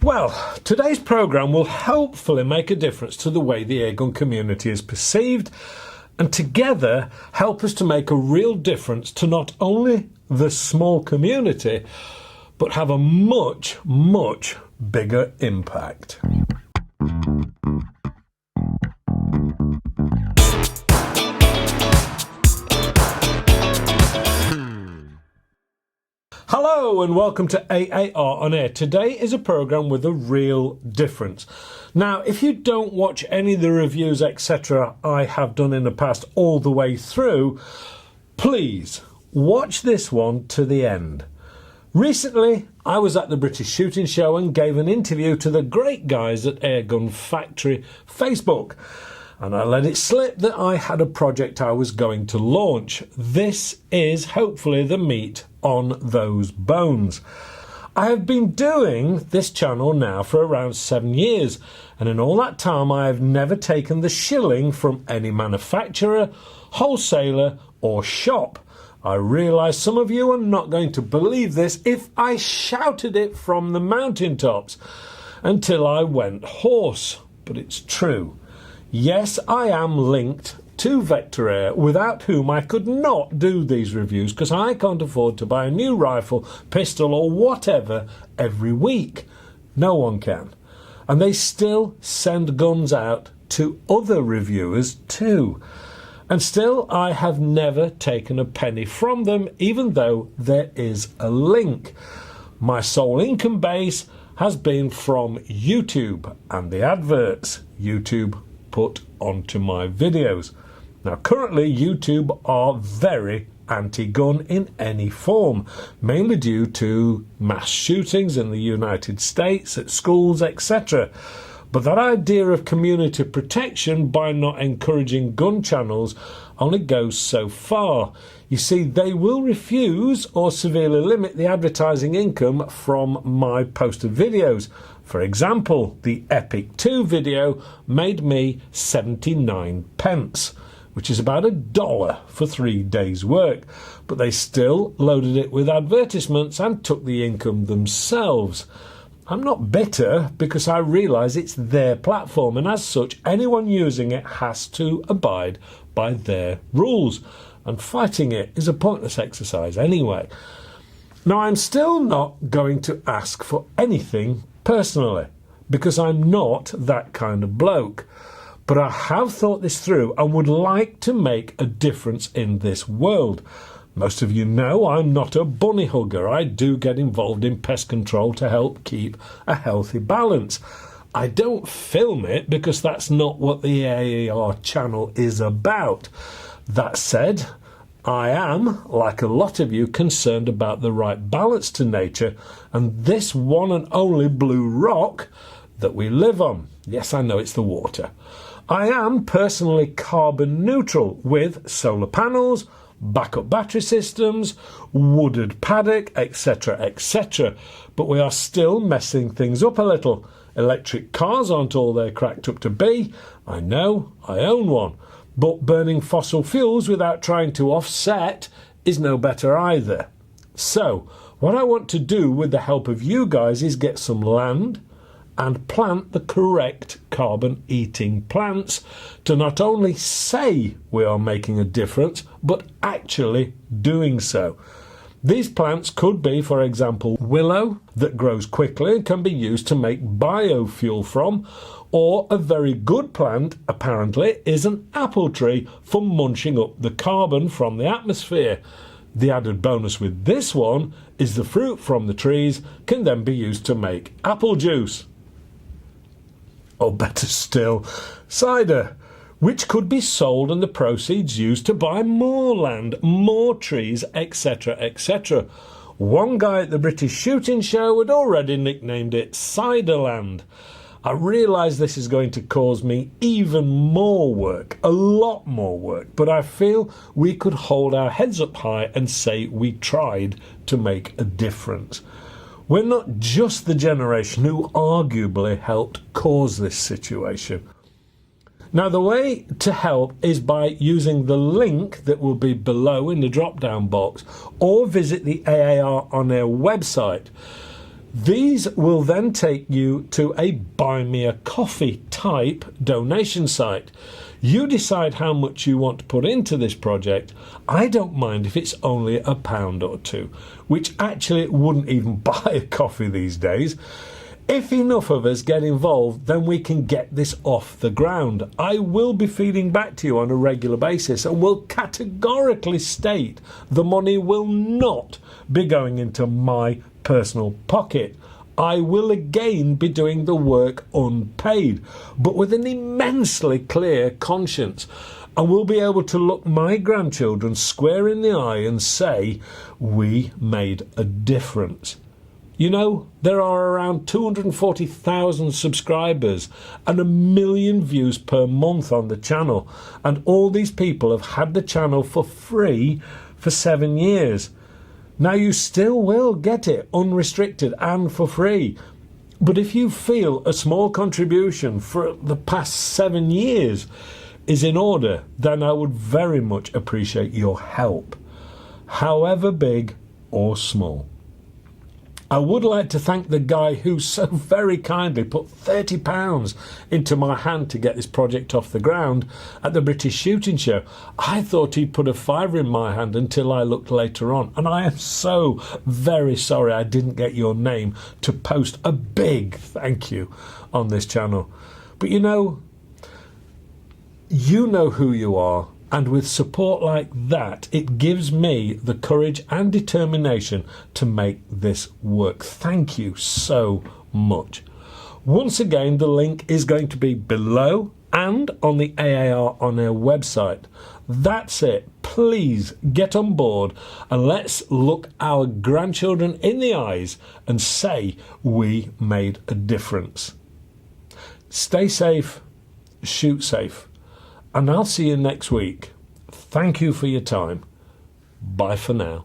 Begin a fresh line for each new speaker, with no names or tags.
Well, today's programme will hopefully make a difference to the way the Airgun community is perceived, and together help us to make a real difference to not only the small community, but have a much, much bigger impact. Hello and welcome to AAR on Air. Today is a programme with a real difference. Now, if you don't watch any of the reviews, etc. I have done in the past all the way through, please watch this one to the end. Recently, I was at the British Shooting Show and gave an interview to the great guys at Airgun Factory Facebook. And I let it slip that I had a project I was going to launch. This is hopefully the meat on those bones. I have been doing this channel now for around 7 years, and in all that time I have never taken the shilling from any manufacturer, wholesaler or shop. I realise some of you are not going to believe this if I shouted it from the mountaintops until I went hoarse, but it's true. Yes, I am linked to Vector Air, without whom I could not do these reviews because I can't afford to buy a new rifle, pistol or whatever every week. No one can. And they still send guns out to other reviewers too. And still I have never taken a penny from them, even though there is a link. My sole income base has been from YouTube and the adverts YouTube put onto my videos. Now currently YouTube are very anti-gun in any form, mainly due to mass shootings in the United States, at schools, etc. But that idea of community protection by not encouraging gun channels only goes so far. You see, they will refuse or severely limit the advertising income from my posted videos. For example, the Epic 2 video made me 79 pence, which is about $1 for 3 days' work. But they still loaded it with advertisements and took the income themselves. I'm not bitter because I realise it's their platform, and as such anyone using it has to abide by their rules, and fighting it is a pointless exercise anyway. Now, I'm still not going to ask for anything personally because I'm not that kind of bloke, but I have thought this through and would like to make a difference in this world. Most of you know I'm not a bunny hugger. I do get involved in pest control to help keep a healthy balance. I don't film it because that's not what the AAR channel is about. That said, I am, like a lot of you, concerned about the right balance to nature and this one and only blue rock that we live on. Yes, I know it's the water. I am personally carbon neutral with solar panels, backup battery systems, wooded paddock, etc, etc. But we are still messing things up a little. Electric cars aren't all they're cracked up to be. I know, I own one. But burning fossil fuels without trying to offset is no better either. So, what I want to do with the help of you guys is get some land and plant the correct carbon-eating plants to not only say we are making a difference, but actually doing so. These plants could be, for example, willow that grows quickly and can be used to make biofuel from, or a very good plant, apparently, is an apple tree for munching up the carbon from the atmosphere. The added bonus with this one is the fruit from the trees can then be used to make apple juice. Or better still, cider, which could be sold and the proceeds used to buy more land, more trees, etc, etc. One guy at the British Shooting Show had already nicknamed it Ciderland. I realise this is going to cause me even more work, a lot more work, but I feel we could hold our heads up high and say we tried to make a difference. We're not just the generation who arguably helped cause this situation. Now, the way to help is by using the link that will be below in the drop-down box, or visit the AAR on Air website. These will then take you to a Buy Me a Coffee type donation site. You decide how much you want to put into this project. I don't mind if it's only £1 or £2, which actually wouldn't even buy a coffee these days. If enough of us get involved, then we can get this off the ground. I will be feeding back to you on a regular basis and will categorically state the money will not be going into my personal pocket. I will again be doing the work unpaid, but with an immensely clear conscience. And will be able to look my grandchildren square in the eye and say, we made a difference. You know, there are around 240,000 subscribers and 1 million views per month on the channel. And all these people have had the channel for free for 7 years. Now you still will get it unrestricted and for free. But if you feel a small contribution for the past 7 years is in order, then I would very much appreciate your help, however big or small. I would like to thank the guy who so very kindly put £30 into my hand to get this project off the ground at the British Shooting Show. I thought he'd put a £5 in my hand until I looked later on, and I am so very sorry I didn't get your name to post a big thank you on this channel. But you know who you are. And with support like that, it gives me the courage and determination to make this work. Thank you so much. Once again, the link is going to be below and on the AAR On Air website. That's it. Please get on board and let's look our grandchildren in the eyes and say we made a difference. Stay safe, shoot safe. And I'll see you next week. Thank you for your time. Bye for now.